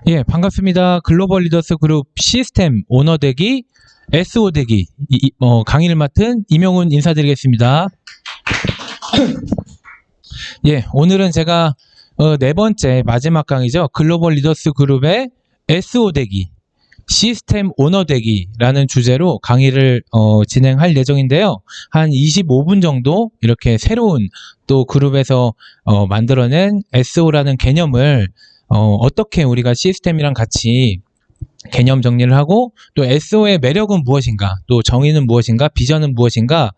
예, 반갑습니다. 글로벌 리더스 그룹 시스템 오너 되기, SO 되기 강의를 맡은 이명훈 인사드리겠습니다. 예, 오늘은 제가 네 번째 마지막 강의죠. 글로벌 리더스 그룹의 SO 되기, 시스템 오너 되기라는 주제로 강의를 진행할 예정인데요. 한 25분 정도 이렇게 새로운 또 그룹에서 만들어낸 SO라는 개념을 어떻게 우리가 시스템이랑 같이 개념 정리를 하고 또 SO의 매력은 무엇인가, 또 정의는 무엇인가, 비전은 무엇인가,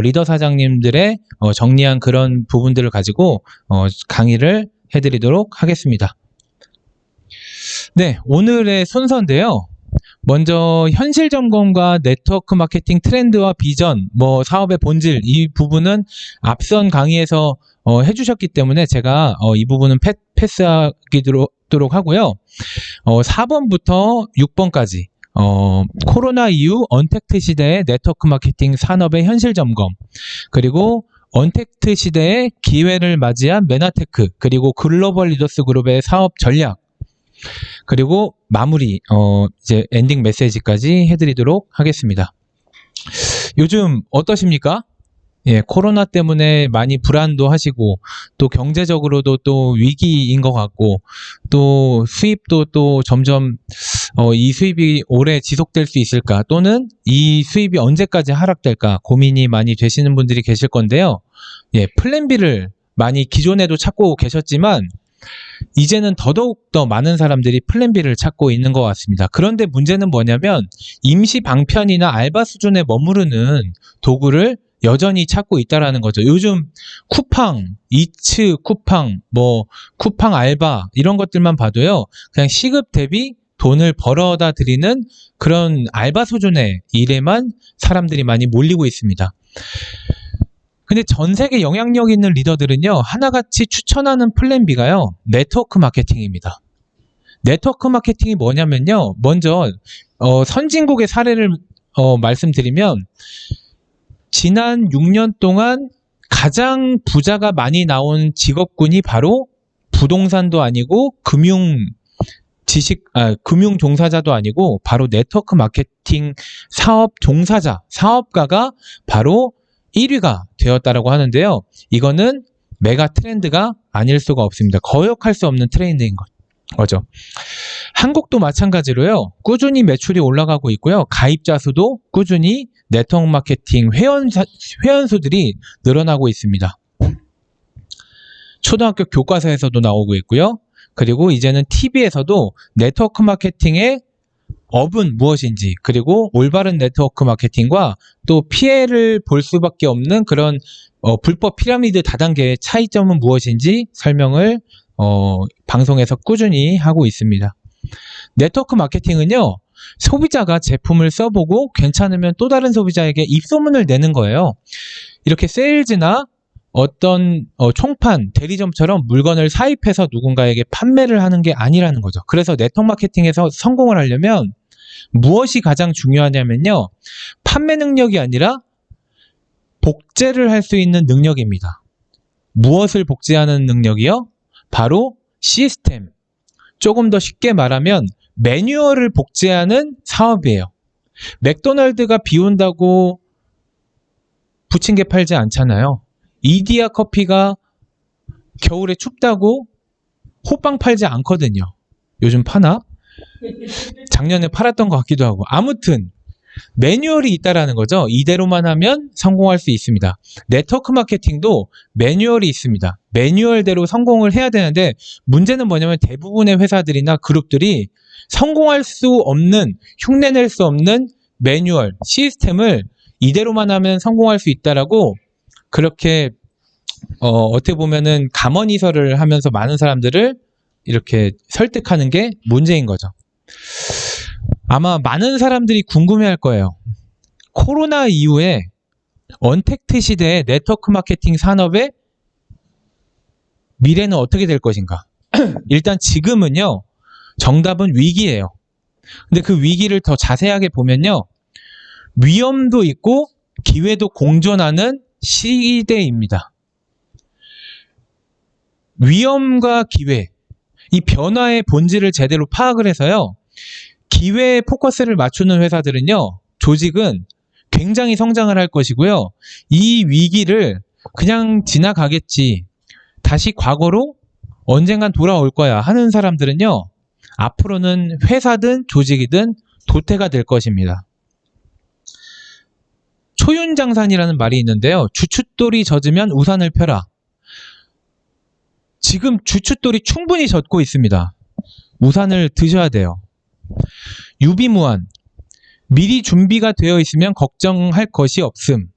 리더 사장님들의 정리한 그런 부분들을 가지고 강의를 해드리도록 하겠습니다. 네, 오늘의 순서인데요. 먼저 현실 점검과 네트워크 마케팅 트렌드와 비전, 사업의 본질, 이 부분은 앞선 강의에서 해주셨기 때문에 제가 이 부분은 패스하도록 하고요. 4번부터 6번까지 코로나 이후 언택트 시대의 네트워크 마케팅 산업의 현실 점검, 그리고 언택트 시대의 기회를 맞이한 메나테크, 그리고 글로벌 리더스 그룹의 사업 전략, 그리고 마무리 이제 엔딩 메시지까지 해드리도록 하겠습니다. 요즘 어떠십니까? 예, 코로나 때문에 많이 불안도 하시고 또 경제적으로도 또 위기인 것 같고 또 수입도 또 점점 이 수입이 오래 지속될 수 있을까, 또는 이 수입이 언제까지 하락될까 고민이 많이 되시는 분들이 계실 건데요. 예, 플랜 B를 많이 기존에도 찾고 계셨지만 이제는 더더욱 더 많은 사람들이 플랜 B를 찾고 있는 것 같습니다. 그런데 문제는 뭐냐면 임시 방편이나 알바 수준에 머무르는 도구를 여전히 찾고 있다라는 거죠. 요즘 쿠팡, 이츠 쿠팡, 쿠팡 알바 이런 것들만 봐도요, 그냥 시급 대비 돈을 벌어다 드리는 그런 알바 수준의 일에만 사람들이 많이 몰리고 있습니다. 근데 전 세계 영향력 있는 리더들은요, 하나같이 추천하는 플랜 B가요, 네트워크 마케팅입니다. 네트워크 마케팅이 뭐냐면요, 먼저 선진국의 사례를 말씀드리면 지난 6년 동안 가장 부자가 많이 나온 직업군이 바로 부동산도 아니고 금융 종사자도 아니고 바로 네트워크 마케팅 사업 종사자, 사업가가 바로 1위가 되었다라고 하는데요. 이거는 메가 트렌드가 아닐 수가 없습니다. 거역할 수 없는 트렌드인 거죠. 한국도 마찬가지로요, 꾸준히 매출이 올라가고 있고요. 가입자 수도 꾸준히 네트워크 마케팅 회원수들이 늘어나고 있습니다. 초등학교 교과서에서도 나오고 있고요. 그리고 이제는 TV에서도 네트워크 마케팅의 업은 무엇인지, 그리고 올바른 네트워크 마케팅과 또 피해를 볼 수밖에 없는 그런 불법 피라미드 다단계의 차이점은 무엇인지 설명을 방송에서 꾸준히 하고 있습니다. 네트워크 마케팅은요, 소비자가 제품을 써보고 괜찮으면 또 다른 소비자에게 입소문을 내는 거예요. 이렇게 세일즈나 어떤 총판, 대리점처럼 물건을 사입해서 누군가에게 판매를 하는 게 아니라는 거죠. 그래서 네트워크 마케팅에서 성공을 하려면 무엇이 가장 중요하냐면요, 판매 능력이 아니라 복제를 할 수 있는 능력입니다. 무엇을 복제하는 능력이요? 바로 시스템. 조금 더 쉽게 말하면 매뉴얼을 복제하는 사업이에요. 맥도날드가 비 온다고 부침개 팔지 않잖아요. 이디야 커피가 겨울에 춥다고 호빵 팔지 않거든요. 요즘 파나? 작년에 팔았던 것 같기도 하고. 아무튼 매뉴얼이 있다라는 거죠. 이대로만 하면 성공할 수 있습니다. 네트워크 마케팅도 매뉴얼이 있습니다. 매뉴얼대로 성공을 해야 되는데 문제는 뭐냐면 대부분의 회사들이나 그룹들이 성공할 수 없는, 흉내낼 수 없는 매뉴얼, 시스템을 이대로만 하면 성공할 수 있다라고 그렇게 어떻게 보면은 감언이설을 하면서 많은 사람들을 이렇게 설득하는 게 문제인 거죠. 아마 많은 사람들이 궁금해할 거예요. 코로나 이후에 언택트 시대의 네트워크 마케팅 산업의 미래는 어떻게 될 것인가? 일단 지금은요, 정답은 위기예요. 근데 그 위기를 더 자세하게 보면요, 위험도 있고 기회도 공존하는 시대입니다. 위험과 기회, 이 변화의 본질을 제대로 파악을 해서요, 기회에 포커스를 맞추는 회사들은요, 조직은 굉장히 성장을 할 것이고요. 이 위기를 그냥 지나가겠지, 다시 과거로 언젠간 돌아올 거야 하는 사람들은요, 앞으로는 회사든 조직이든 도태가 될 것입니다. 초윤장산이라는 말이 있는데요. 주춧돌이 젖으면 우산을 펴라. 지금 주춧돌이 충분히 젖고 있습니다. 우산을 드셔야 돼요. 유비무환. 미리 준비가 되어 있으면 걱정할 것이 없음.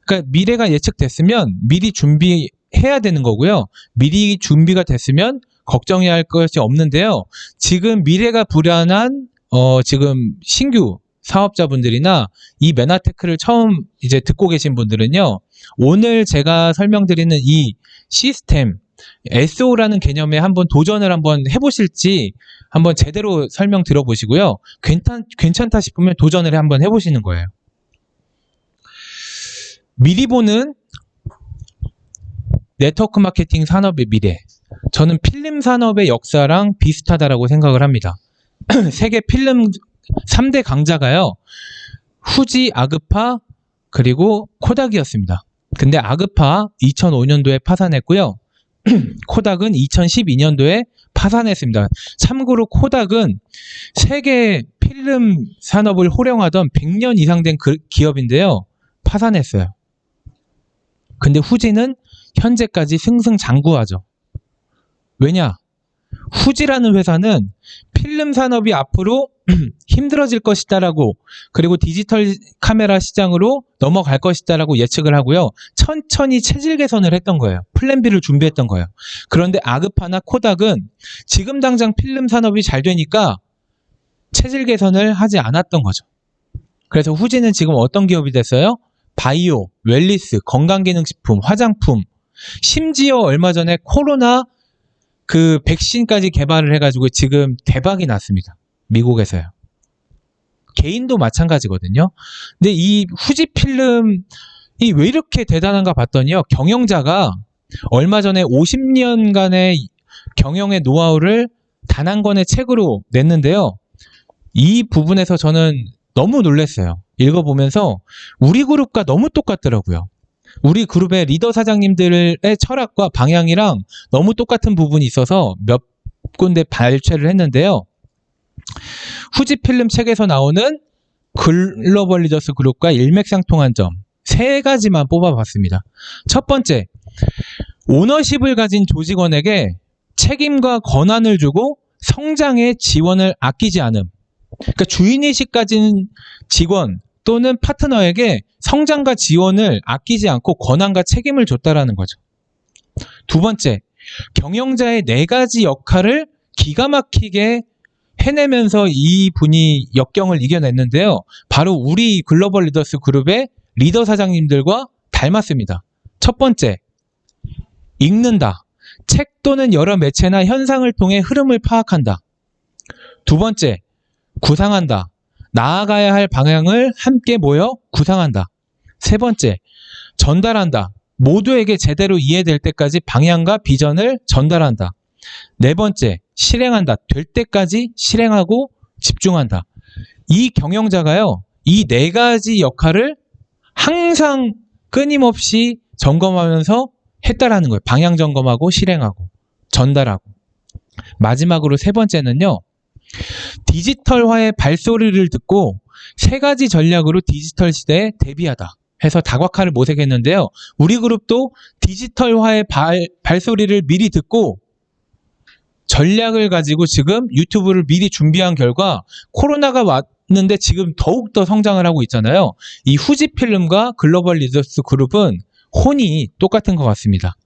그러니까 미래가 예측됐으면 미리 준비해야 되는 거고요. 미리 준비가 됐으면 걱정해야 할 것이 없는데요. 지금 미래가 불안한 지금 신규 사업자분들이나 이 메나테크를 처음 이제 듣고 계신 분들은요, 오늘 제가 설명드리는 이 시스템 SO라는 개념에 한번 도전을 한번 해보실지 한번 제대로 설명 들어보시고요. 괜찮다 싶으면 도전을 한번 해보시는 거예요. 미리 보는 네트워크 마케팅 산업의 미래. 저는 필름 산업의 역사랑 비슷하다라고 생각을 합니다. 세계 필름 3대 강자가요, 후지, 아그파, 그리고 코닥이었습니다. 근데 아그파 2005년도에 파산했고요. 코닥은 2012년도에 파산했습니다. 참고로 코닥은 세계 필름 산업을 호령하던 100년 이상 된 기업인데요. 파산했어요. 근데 후지는 현재까지 승승장구하죠. 왜냐? 후지라는 회사는 필름 산업이 앞으로 힘들어질 것이다라고, 그리고 디지털 카메라 시장으로 넘어갈 것이다라고 예측을 하고요. 천천히 체질 개선을 했던 거예요. 플랜 B를 준비했던 거예요. 그런데 아그파나 코닥은 지금 당장 필름 산업이 잘 되니까 체질 개선을 하지 않았던 거죠. 그래서 후지는 지금 어떤 기업이 됐어요? 바이오, 웰리스, 건강기능식품, 화장품, 심지어 얼마 전에 코로나 그 백신까지 개발을 해가지고 지금 대박이 났습니다. 미국에서요. 개인도 마찬가지거든요. 근데 이 후지필름이 왜 이렇게 대단한가 봤더니요, 경영자가 얼마 전에 50년간의 경영의 노하우를 단 한 권의 책으로 냈는데요. 이 부분에서 저는 너무 놀랐어요. 읽어보면서 우리 그룹과 너무 똑같더라고요. 우리 그룹의 리더 사장님들의 철학과 방향이랑 너무 똑같은 부분이 있어서 몇 군데 발췌를 했는데요. 후지필름 책에서 나오는 글로벌 리더스 그룹과 일맥상통한 점 세 가지만 뽑아봤습니다. 첫 번째, 오너십을 가진 조직원에게 책임과 권한을 주고 성장의 지원을 아끼지 않음. 그러니까 주인의식 가진 직원 또는 파트너에게 성장과 지원을 아끼지 않고 권한과 책임을 줬다라는 거죠. 두 번째, 경영자의 네 가지 역할을 기가 막히게 해내면서 이 분이 역경을 이겨냈는데요. 바로 우리 글로벌 리더스 그룹의 리더 사장님들과 닮았습니다. 첫 번째, 읽는다. 책 또는 여러 매체나 현상을 통해 흐름을 파악한다. 두 번째, 구상한다. 나아가야 할 방향을 함께 모여 구상한다. 세 번째, 전달한다. 모두에게 제대로 이해될 때까지 방향과 비전을 전달한다. 네 번째, 실행한다. 될 때까지 실행하고 집중한다. 이 경영자가요, 이 네 가지 역할을 항상 끊임없이 점검하면서 했다라는 거예요. 방향 점검하고 실행하고 전달하고. 마지막으로 세 번째는요, 디지털화의 발소리를 듣고 세 가지 전략으로 디지털 시대에 대비하다 해서 다각화를 모색했는데요. 우리 그룹도 디지털화의 발소리를 미리 듣고 전략을 가지고 지금 유튜브를 미리 준비한 결과 코로나가 왔는데 지금 더욱더 성장을 하고 있잖아요. 이 후지필름과 글로벌 리더스 그룹은 혼이 똑같은 것 같습니다.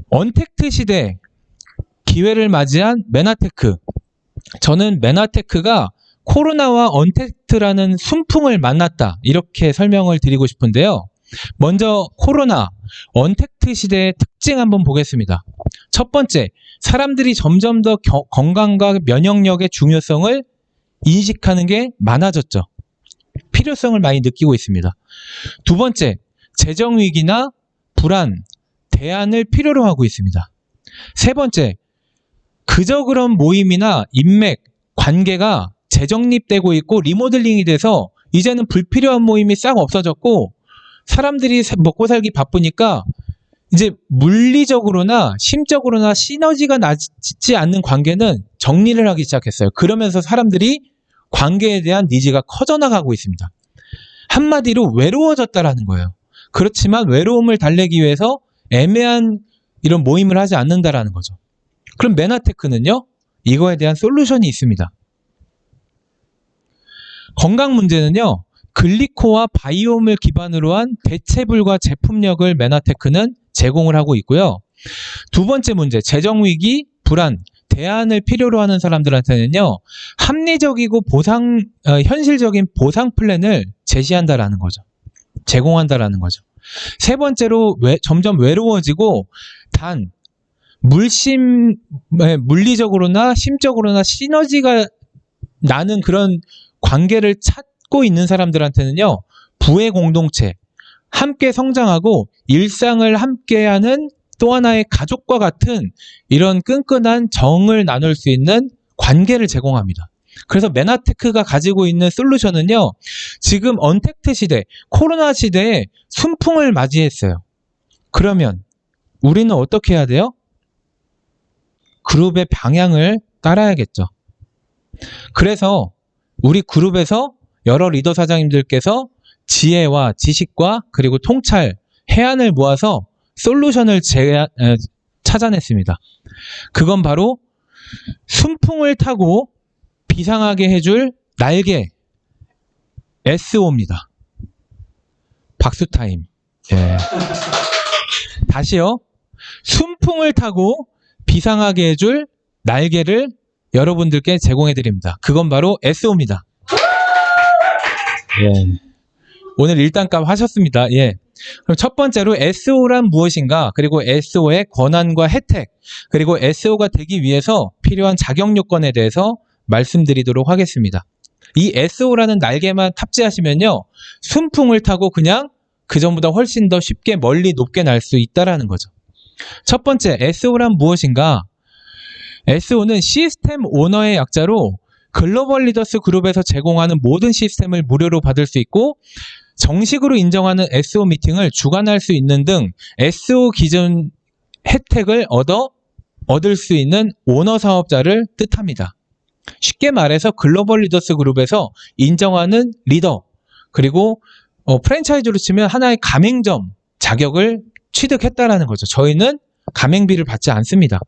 언택트 시대, 기회를 맞이한 메나테크. 저는 메나테크가 코로나와 언택트라는 순풍을 만났다, 이렇게 설명을 드리고 싶은데요. 먼저 코로나, 언택트 시대의 특징 한번 보겠습니다. 첫 번째, 사람들이 점점 더 건강과 면역력의 중요성을 인식하는 게 많아졌죠. 필요성을 많이 느끼고 있습니다. 두 번째, 재정위기나 불안, 대안을 필요로 하고 있습니다. 세 번째, 그저 그런 모임이나 인맥, 관계가 재정립되고 있고 리모델링이 돼서 이제는 불필요한 모임이 싹 없어졌고 사람들이 먹고 살기 바쁘니까 이제 물리적으로나 심적으로나 시너지가 나지 않는 관계는 정리를 하기 시작했어요. 그러면서 사람들이 관계에 대한 니즈가 커져나가고 있습니다. 한마디로 외로워졌다라는 거예요. 그렇지만 외로움을 달래기 위해서 애매한 이런 모임을 하지 않는다라는 거죠. 그럼 메나테크는요? 이거에 대한 솔루션이 있습니다. 건강 문제는요, 글리코와 바이옴을 기반으로 한 대체불가 제품력을 메나테크는 제공을 하고 있고요. 두 번째 문제, 재정위기, 불안, 대안을 필요로 하는 사람들한테는요, 합리적이고 현실적인 보상 플랜을 제시한다라는 거죠. 제공한다라는 거죠. 세 번째로, 점점 외로워지고, 물리적으로나 심적으로나 시너지가 나는 그런 관계를 찾고 있는 사람들한테는요, 부의 공동체, 함께 성장하고 일상을 함께하는 또 하나의 가족과 같은 이런 끈끈한 정을 나눌 수 있는 관계를 제공합니다. 그래서 메나테크가 가지고 있는 솔루션은요, 지금 언택트 시대, 코로나 시대에 순풍을 맞이했어요. 그러면 우리는 어떻게 해야 돼요? 그룹의 방향을 따라야겠죠. 그래서 우리 그룹에서 여러 리더 사장님들께서 지혜와 지식과 그리고 통찰, 해안을 모아서 솔루션을 찾아냈습니다. 그건 바로 순풍을 타고 비상하게 해줄 날개, SO입니다. 박수 타임. 예. 다시요. 순풍을 타고 비상하게 해줄 날개를 여러분들께 제공해 드립니다. 그건 바로 SO입니다. 예. 오늘 일당값 하셨습니다. 예. 그럼 첫 번째로 SO란 무엇인가, 그리고 SO의 권한과 혜택, 그리고 SO가 되기 위해서 필요한 자격 요건에 대해서 말씀드리도록 하겠습니다. 이 SO라는 날개만 탑재하시면요, 순풍을 타고 그냥 그전보다 훨씬 더 쉽게 멀리 높게 날 수 있다라는 거죠. 첫 번째, SO란 무엇인가? SO는 시스템 오너의 약자로 글로벌 리더스 그룹에서 제공하는 모든 시스템을 무료로 받을 수 있고, 정식으로 인정하는 SO 미팅을 주관할 수 있는 등 SO 기준 혜택을 얻을 수 있는 오너 사업자를 뜻합니다. 쉽게 말해서 글로벌 리더스 그룹에서 인정하는 리더, 그리고 프랜차이즈로 치면 하나의 가맹점 자격을 취득했다라는 거죠. 저희는 가맹비를 받지 않습니다.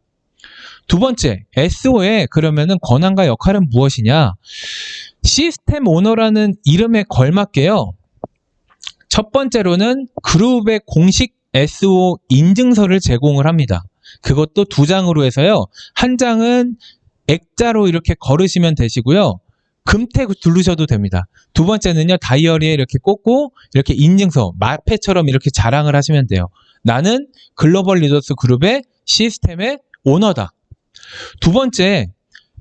두 번째, SO의 그러면은 권한과 역할은 무엇이냐? 시스템 오너라는 이름에 걸맞게요, 첫 번째로는 그룹의 공식 SO 인증서를 제공을 합니다. 그것도 2장으로 해서요, 한 장은 액자로 이렇게 걸으시면 되시고요, 금태 두르셔도 됩니다. 두 번째는요, 다이어리에 이렇게 꽂고 이렇게 인증서, 마패처럼 이렇게 자랑을 하시면 돼요. 나는 글로벌 리더스 그룹의 시스템의 오너다. 두 번째,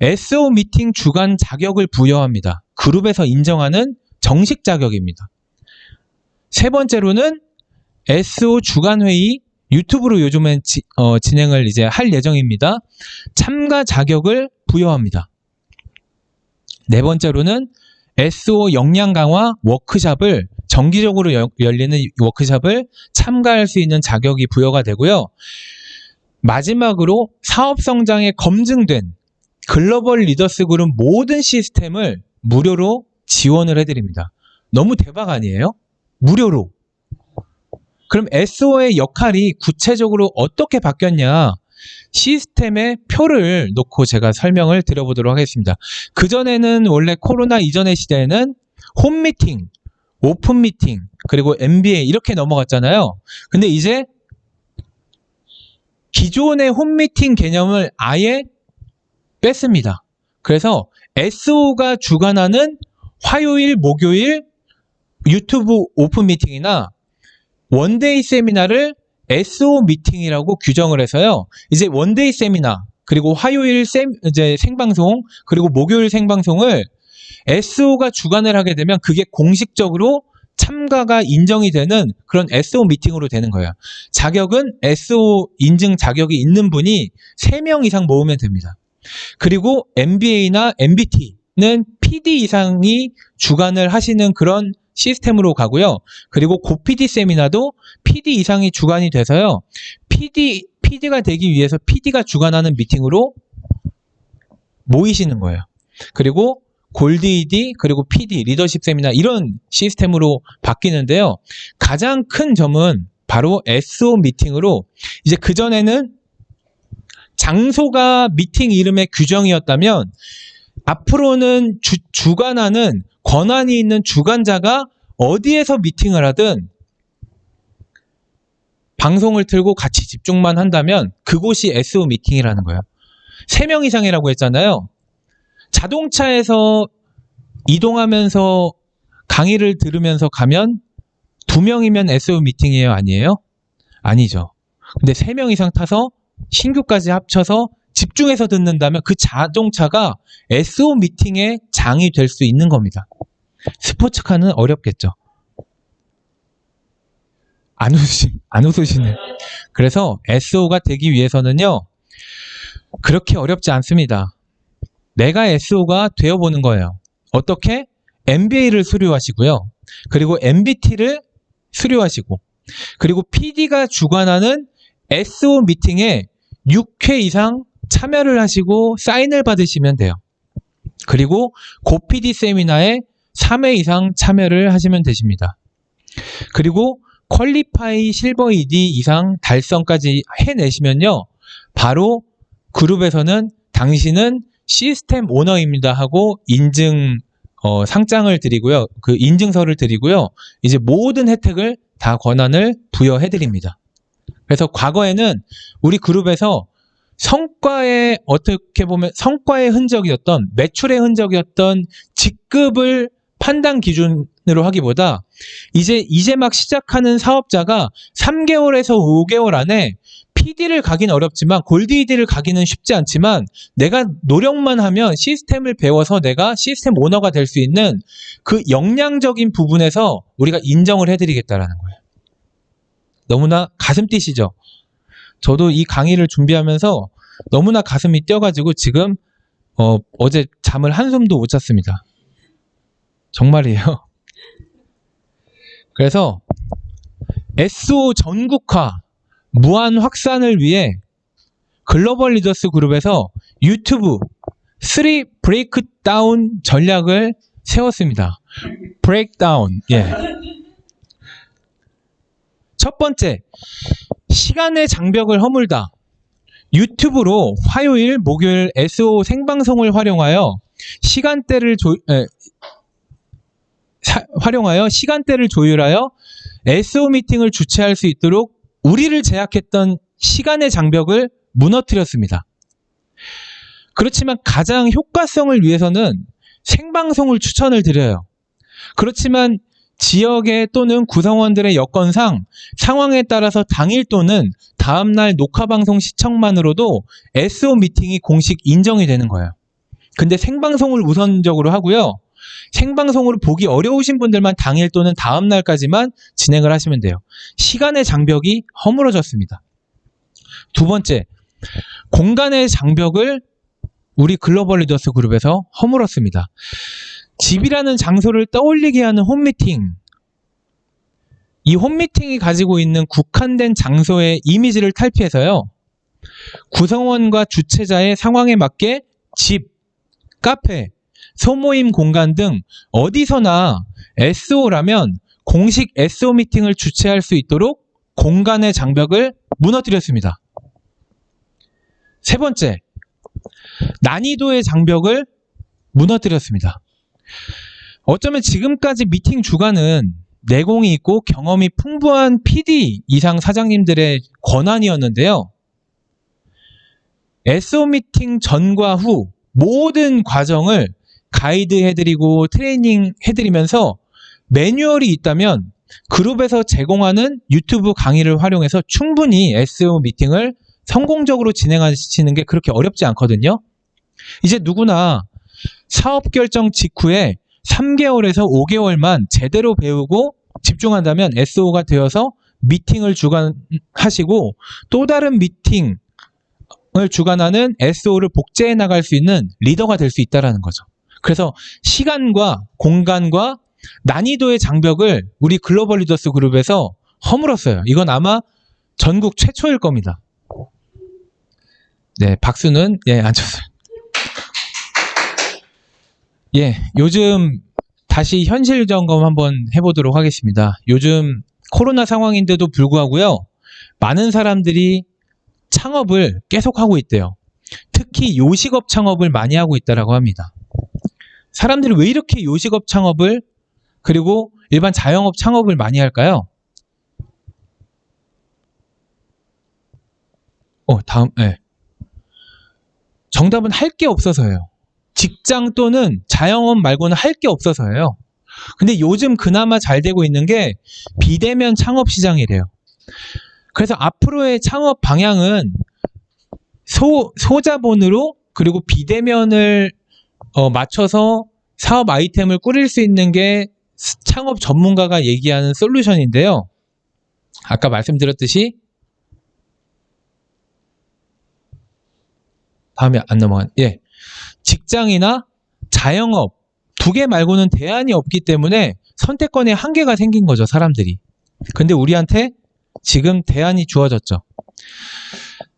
SO 미팅 주관 자격을 부여합니다. 그룹에서 인정하는 정식 자격입니다. 세 번째로는 SO 주간회의, 유튜브로 요즘엔 진행을 이제 할 예정입니다. 참가 자격을 부여합니다. 네 번째로는 SO 역량 강화 워크샵을, 정기적으로 열리는 워크샵을 참가할 수 있는 자격이 부여가 되고요. 마지막으로 사업 성장에 검증된 글로벌 리더스 그룹 모든 시스템을 무료로 지원을 해드립니다. 너무 대박 아니에요? 무료로. 그럼 SO의 역할이 구체적으로 어떻게 바뀌었냐? 시스템의 표를 놓고 제가 설명을 드려보도록 하겠습니다. 그전에는 원래 코로나 이전의 시대에는 홈미팅, 오픈미팅, 그리고 MBA 이렇게 넘어갔잖아요. 근데 이제 기존의 홈미팅 개념을 아예 뺐습니다. 그래서 SO가 주관하는 화요일, 목요일 유튜브 오픈미팅이나 원데이 세미나를 SO 미팅이라고 규정을 해서요. 이제 원데이 세미나, 그리고 화요일 이제 생방송, 그리고 목요일 생방송을 SO가 주관을 하게 되면 그게 공식적으로 참가가 인정이 되는 그런 SO 미팅으로 되는 거예요. 자격은 SO 인증 자격이 있는 분이 3명 이상 모으면 됩니다. 그리고 MBA나 MBT는 PD 이상이 주관을 하시는 그런 시스템으로 가고요. 그리고 고PD 세미나도 PD 이상이 주관이 돼서요. PD가 되기 위해서 PD가 주관하는 미팅으로 모이시는 거예요. 그리고 골드 ED, 그리고 PD, 리더십 세미나 이런 시스템으로 바뀌는데요. 가장 큰 점은 바로 SO 미팅으로, 이제 그전에는 장소가 미팅 이름의 규정이었다면 앞으로는 주관하는 권한이 있는 주관자가 어디에서 미팅을 하든 방송을 틀고 같이 집중만 한다면 그곳이 SO 미팅이라는 거예요. 3명 이상이라고 했잖아요. 자동차에서 이동하면서 강의를 들으면서 가면 2명이면 SO 미팅이에요? 아니에요? 아니죠. 근데 3명 이상 타서 신규까지 합쳐서 집중해서 듣는다면 그 자동차가 SO 미팅의 장이 될 수 있는 겁니다. 스포츠카는 어렵겠죠. 안 웃으시네. 그래서 SO가 되기 위해서는요, 그렇게 어렵지 않습니다. 내가 SO가 되어보는 거예요. 어떻게? MBA를 수료하시고요. 그리고 MBT를 수료하시고, 그리고 PD가 주관하는 SO 미팅에 6회 이상 참여를 하시고 사인을 받으시면 돼요. 그리고 고PD 세미나에 3회 이상 참여를 하시면 되십니다. 그리고 퀄리파이 실버 ED 이상 달성까지 해내시면요, 바로 그룹에서는 당신은 시스템 오너입니다 하고 인증 상장을 드리고요. 그 인증서를 드리고요. 이제 모든 혜택을 다 권한을 부여해 드립니다. 그래서 과거에는 우리 그룹에서 성과의, 어떻게 보면 성과의 흔적이었던, 매출의 흔적이었던 직급을 판단 기준으로 하기보다 이제 막 시작하는 사업자가 3개월에서 5개월 안에 PD를 가긴 어렵지만, 골드 ED를 가기는 쉽지 않지만 내가 노력만 하면 시스템을 배워서 내가 시스템 오너가 될 수 있는 그 역량적인 부분에서 우리가 인정을 해드리겠다라는 거예요. 너무나 가슴 뛰시죠? 저도 이 강의를 준비하면서 너무나 가슴이 뛰어가지고 지금 어제 잠을 한숨도 못 잤습니다. 정말이에요. 그래서 SO 전국화, 무한 확산을 위해 글로벌 리더스 그룹에서 유튜브 3 브레이크다운 전략을 세웠습니다. 브레이크다운. 예. 첫 번째, 시간의 장벽을 허물다. 유튜브로 화요일, 목요일 SO 생방송을 활용하여 시간대를 조율하여 SO 미팅을 주최할 수 있도록 우리를 제약했던 시간의 장벽을 무너뜨렸습니다. 그렇지만 가장 효과성을 위해서는 생방송을 추천을 드려요. 그렇지만 지역의 또는 구성원들의 여건상 상황에 따라서 당일 또는 다음날 녹화방송 시청만으로도 SO 미팅이 공식 인정이 되는 거예요. 근데 생방송을 우선적으로 하고요. 생방송으로 보기 어려우신 분들만 당일 또는 다음날까지만 진행을 하시면 돼요. 시간의 장벽이 허물어졌습니다. 두 번째, 공간의 장벽을 우리 글로벌 리더스 그룹에서 허물었습니다. 집이라는 장소를 떠올리게 하는 홈미팅. 이 홈미팅이 가지고 있는 국한된 장소의 이미지를 탈피해서요, 구성원과 주최자의 상황에 맞게 집, 카페, 소모임 공간 등 어디서나 SO라면 공식 SO 미팅을 주최할 수 있도록 공간의 장벽을 무너뜨렸습니다. 세 번째, 난이도의 장벽을 무너뜨렸습니다. 어쩌면 지금까지 미팅 주관은 내공이 있고 경험이 풍부한 PD 이상 사장님들의 권한이었는데요. SO 미팅 전과 후 모든 과정을 가이드 해드리고 트레이닝 해드리면서 매뉴얼이 있다면 그룹에서 제공하는 유튜브 강의를 활용해서 충분히 SEO 미팅을 성공적으로 진행하시는 게 그렇게 어렵지 않거든요. 이제 누구나 사업 결정 직후에 3개월에서 5개월만 제대로 배우고 집중한다면 SEO가 되어서 미팅을 주관하시고 또 다른 미팅을 주관하는 SEO를 복제해 나갈 수 있는 리더가 될 수 있다는 거죠. 그래서 시간과 공간과 난이도의 장벽을 우리 글로벌 리더스 그룹에서 허물었어요. 이건 아마 전국 최초일 겁니다. 네, 박수는 안 쳤어요. 요즘 다시 현실 점검 한번 해보도록 하겠습니다. 요즘 코로나 상황인데도 불구하고요, 많은 사람들이 창업을 계속하고 있대요. 특히 요식업 창업을 많이 하고 있다고 합니다. 사람들이 왜 이렇게 요식업 창업을 그리고 일반 자영업 창업을 많이 할까요? 정답은 할 게 없어서예요. 직장 또는 자영업 말고는 할 게 없어서예요. 근데 요즘 그나마 잘 되고 있는 게 비대면 창업 시장이래요. 그래서 앞으로의 창업 방향은 소자본으로 그리고 비대면을 맞춰서 사업 아이템을 꾸릴 수 있는 게 창업 전문가가 얘기하는 솔루션인데요. 아까 말씀드렸듯이 다음에 안 넘어간 직장이나 자영업 두 개 말고는 대안이 없기 때문에 선택권에 한계가 생긴 거죠, 사람들이. 근데 우리한테 지금 대안이 주어졌죠.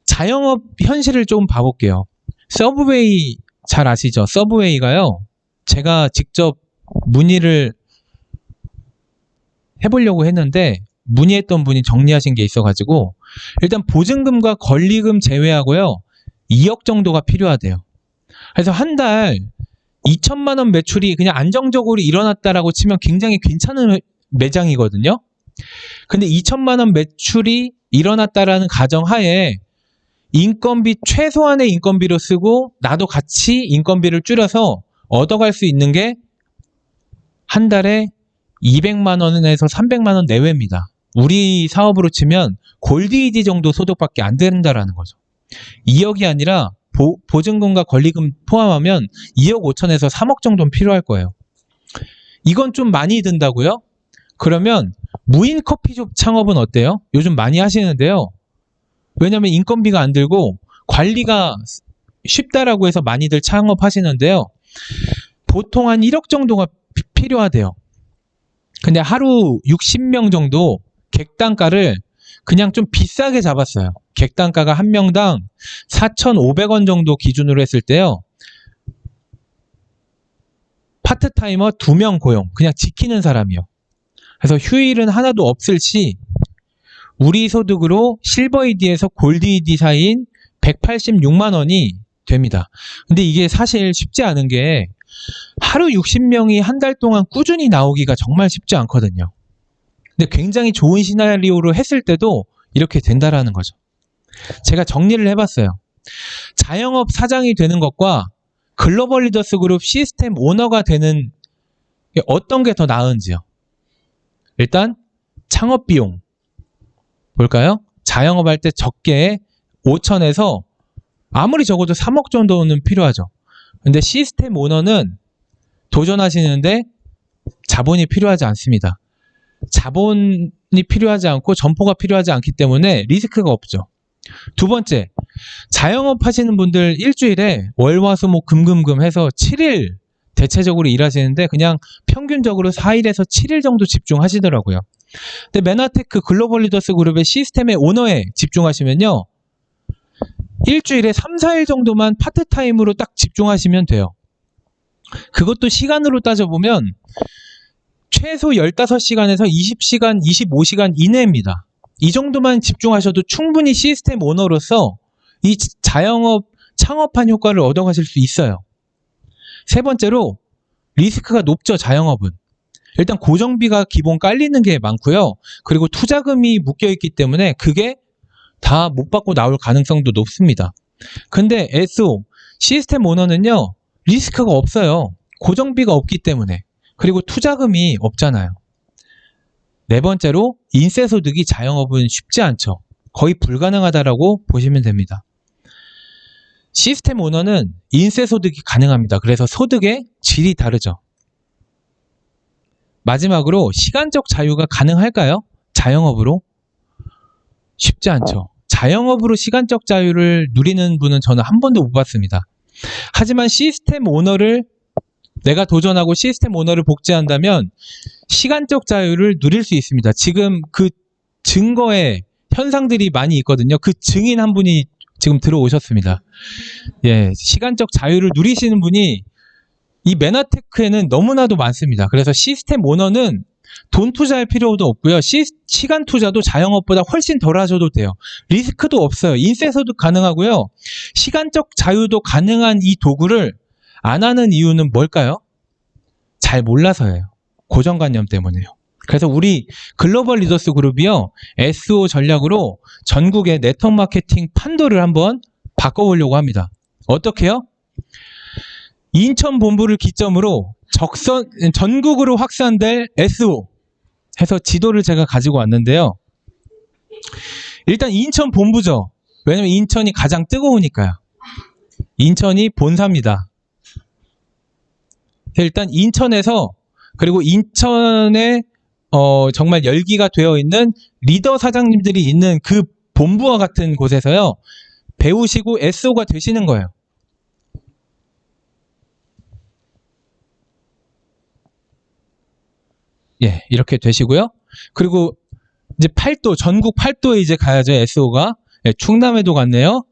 자영업 현실을 좀 봐볼게요. 서브웨이 잘 아시죠? 서브웨이가요, 제가 직접 문의를 해보려고 했는데 문의했던 분이 정리하신 게 있어가지고, 일단 보증금과 권리금 제외하고요 2억 정도가 필요하대요. 그래서 한 달 2천만 원 매출이 그냥 안정적으로 일어났다라고 치면 굉장히 괜찮은 매장이거든요. 근데 2천만 원 매출이 일어났다라는 가정하에 인건비 최소한의 인건비로 쓰고 나도 같이 인건비를 줄여서 얻어갈 수 있는 게 한 달에 200만 원에서 300만 원 내외입니다. 우리 사업으로 치면 골디이지 정도 소득밖에 안 된다라는 거죠. 2억이 아니라 보증금과 권리금 포함하면 2억 5천에서 3억 정도는 필요할 거예요. 이건 좀 많이 든다고요? 그러면 무인 커피숍 창업은 어때요? 요즘 많이 하시는데요. 왜냐면 인건비가 안 들고 관리가 쉽다라고 해서 많이들 창업하시는데요. 보통 한 1억 정도가 필요하대요. 근데 하루 60명 정도 객단가를 그냥 좀 비싸게 잡았어요. 객단가가 한 명당 4,500원 정도 기준으로 했을 때요. 파트타이머 2명 고용, 그냥 지키는 사람이요. 그래서 휴일은 하나도 없을 시 우리 소득으로 실버이디에서 골드이디 사이인 186만 원이 됩니다. 근데 이게 사실 쉽지 않은 게 하루 60명이 한 달 동안 꾸준히 나오기가 정말 쉽지 않거든요. 근데 굉장히 좋은 시나리오로 했을 때도 이렇게 된다라는 거죠. 제가 정리를 해봤어요. 자영업 사장이 되는 것과 글로벌 리더스 그룹 시스템 오너가 되는 게 어떤 게 더 나은지요. 일단 창업 비용 볼까요? 자영업 할 때 적게 5천에서 아무리 적어도 3억 정도는 필요하죠. 근데 시스템 오너는 도전하시는데 자본이 필요하지 않습니다. 자본이 필요하지 않고 점포가 필요하지 않기 때문에 리스크가 없죠. 두 번째, 자영업 하시는 분들 일주일에 월화수목 금금금 해서 7일 대체적으로 일하시는데 그냥 평균적으로 4일에서 7일 정도 집중하시더라고요. 근데 메나테크 글로벌 리더스 그룹의 시스템의 오너에 집중하시면요, 일주일에 3, 4일 정도만 파트타임으로 딱 집중하시면 돼요. 그것도 시간으로 따져보면 최소 15시간에서 20시간, 25시간 이내입니다. 이 정도만 집중하셔도 충분히 시스템 오너로서 이 자영업 창업한 효과를 얻어가실 수 있어요. 세 번째로 리스크가 높죠, 자영업은. 일단 고정비가 기본 깔리는 게 많고요. 그리고 투자금이 묶여있기 때문에 그게 다 못 받고 나올 가능성도 높습니다. 근데 SO, 시스템 오너는요, 리스크가 없어요. 고정비가 없기 때문에. 그리고 투자금이 없잖아요. 네 번째로 인쇄소득이 자영업은 쉽지 않죠. 거의 불가능하다라고 보시면 됩니다. 시스템 오너는 인쇄소득이 가능합니다. 그래서 소득의 질이 다르죠. 마지막으로 시간적 자유가 가능할까요? 자영업으로? 쉽지 않죠. 자영업으로 시간적 자유를 누리는 분은 저는 한 번도 못 봤습니다. 하지만 시스템 오너를 내가 도전하고 시스템 오너를 복제한다면 시간적 자유를 누릴 수 있습니다. 지금 그 증거의 현상들이 많이 있거든요. 그 증인 한 분이 지금 들어오셨습니다. 예, 시간적 자유를 누리시는 분이 이 메나테크에는 너무나도 많습니다. 그래서 시스템 오너는 돈 투자할 필요도 없고요. 시간 투자도 자영업보다 훨씬 덜 하셔도 돼요. 리스크도 없어요. 인쇄소득 가능하고요. 시간적 자유도 가능한 이 도구를 안 하는 이유는 뭘까요? 잘 몰라서예요. 고정관념 때문에요. 그래서 우리 글로벌 리더스 그룹이요, SEO 전략으로 전국의 네트워크 마케팅 판도를 한번 바꿔보려고 합니다. 어떻게요? 인천 본부를 기점으로 전국으로 확산될 SEO 해서 지도를 제가 가지고 왔는데요. 일단 인천 본부죠. 왜냐면 인천이 가장 뜨거우니까요. 인천이 본사입니다. 일단 인천에서, 그리고 인천에 정말 열기가 되어 있는 리더 사장님들이 있는 그 본부와 같은 곳에서요, 배우시고 SEO가 되시는 거예요. 예, 이렇게 되시고요. 그리고 이제 전국 8도에 이제 가야죠, SEO가. 예, 충남에도 갔네요.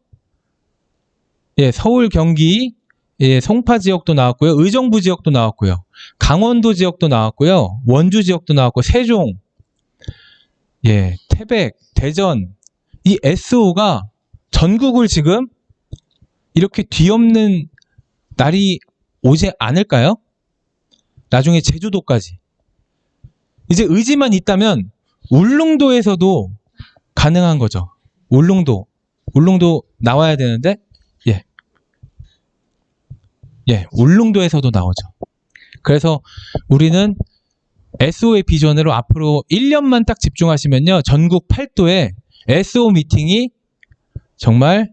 예, 서울, 경기, 예, 송파 지역도 나왔고요. 의정부 지역도 나왔고요. 강원도 지역도 나왔고요. 원주 지역도 나왔고, 세종, 예, 태백, 대전. 이 SEO가 전국을 지금 이렇게 뒤엎는 날이 오지 않을까요? 나중에 제주도까지. 이제 의지만 있다면 울릉도에서도 가능한 거죠. 울릉도 나와야 되는데, 울릉도에서도 나오죠. 그래서 우리는 SEO의 비전으로 앞으로 1년만 딱 집중하시면요, 전국 8도에 SEO 미팅이 정말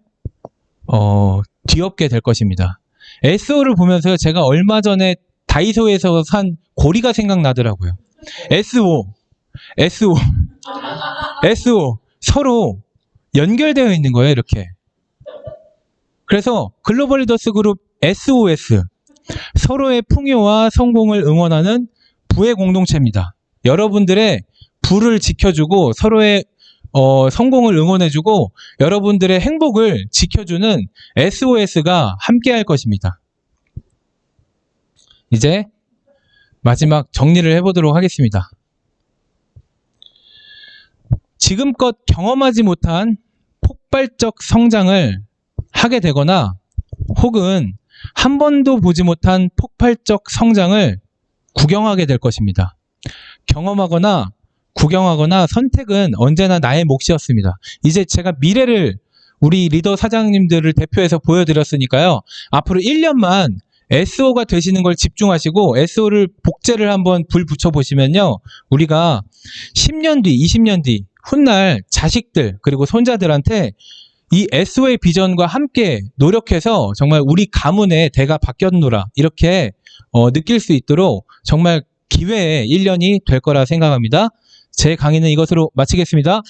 뒤엎게 될 것입니다. SEO를 보면서요, 제가 얼마 전에 다이소에서 산 고리가 생각나더라고요. SEO 서로 연결되어 있는 거예요, 이렇게. 그래서 글로벌 리더스 그룹 SOS, 서로의 풍요와 성공을 응원하는 부의 공동체입니다. 여러분들의 부를 지켜주고 서로의 성공을 응원해주고 여러분들의 행복을 지켜주는 SOS가 함께할 것입니다. 이제 마지막 정리를 해보도록 하겠습니다. 지금껏 경험하지 못한 폭발적 성장을 하게 되거나 혹은 한 번도 보지 못한 폭발적 성장을 구경하게 될 것입니다. 경험하거나 구경하거나 선택은 언제나 나의 몫이었습니다. 이제 제가 미래를 우리 리더 사장님들을 대표해서 보여드렸으니까요. 앞으로 1년만 SEO가 되시는 걸 집중하시고 SEO를 복제를 한번 불 붙여보시면요. 우리가 10년 뒤, 20년 뒤 훗날 자식들 그리고 손자들한테 이 SEO의 비전과 함께 노력해서 정말 우리 가문의 대가 바뀌었노라 이렇게 느낄 수 있도록 정말 기회의 1년이 될 거라 생각합니다. 제 강의는 이것으로 마치겠습니다.